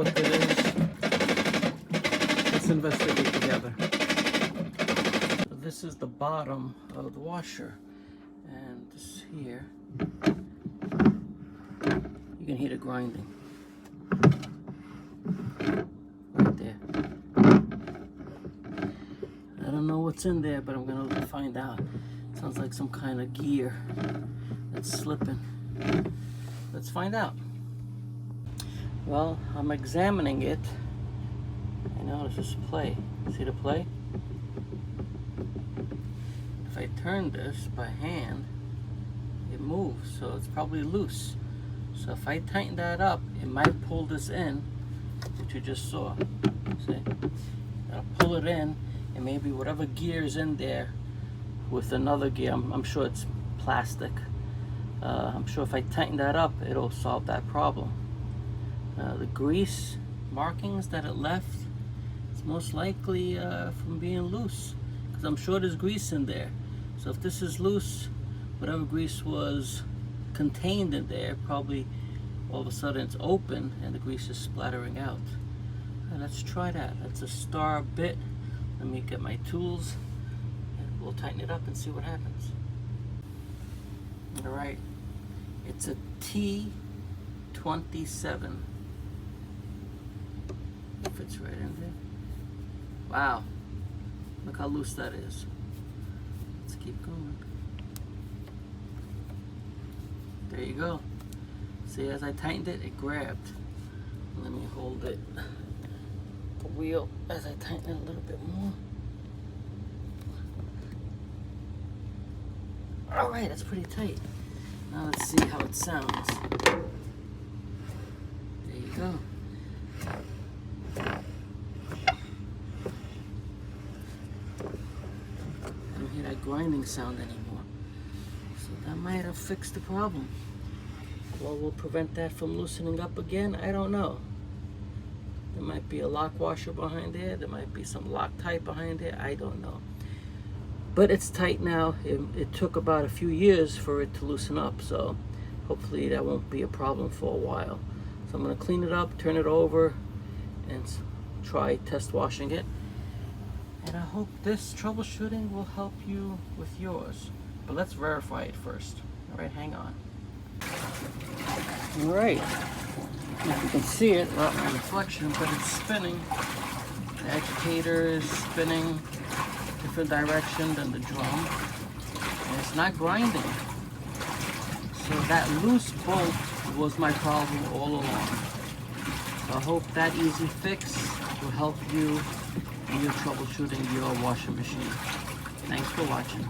what it is. Let's investigate together. So this is the bottom of the washer, and this here, you can hear the grinding right there. I don't know what's in there, but I'm gonna find out. Sounds like some kind of gear that's slipping. Let's find out. Well, I'm examining it. I notice this play. See the play? If I turn this by hand, it moves, so it's probably loose. So if I tighten that up, it might pull this in, which you just saw. See? I'll pull it in, and maybe whatever gear is in there with another gear, I'm sure it's plastic. I'm sure if I tighten that up, it'll solve that problem. The grease markings that it left, it's most likely from being loose, because I'm sure there's grease in there. So if this is loose, whatever grease was contained in there, probably all of a sudden it's open and the grease is splattering out. Let's try that. That's a star bit. Let me get my tools and we'll tighten it up and see what happens. All right, it's a T27. Fits right in there. Wow, look how loose that is. Let's keep going. There you go. See, as I tightened it, it grabbed. Let me hold it, the wheel, as I tighten it a little bit more. All right, that's pretty tight. Now let's see how it sounds. There you go. I don't hear that grinding sound anymore. So that might have fixed the problem. What will prevent that from loosening up again? I don't know. There might be a lock washer behind there. There might be some Loctite behind there. I don't know. But it's tight now. It took about a few years for it to loosen up. So hopefully that won't be a problem for a while. So I'm going to clean it up, turn it over, and try test washing it. And I hope this troubleshooting will help you with yours. But let's verify it first. All right, hang on. All right, if you can see it, well, my reflection, but it's spinning. The agitator is spinning different direction than the drum, and it's not grinding. So that loose bolt was my problem all along. So I hope that easy fix will help you in your troubleshooting your washing machine. Thanks for watching.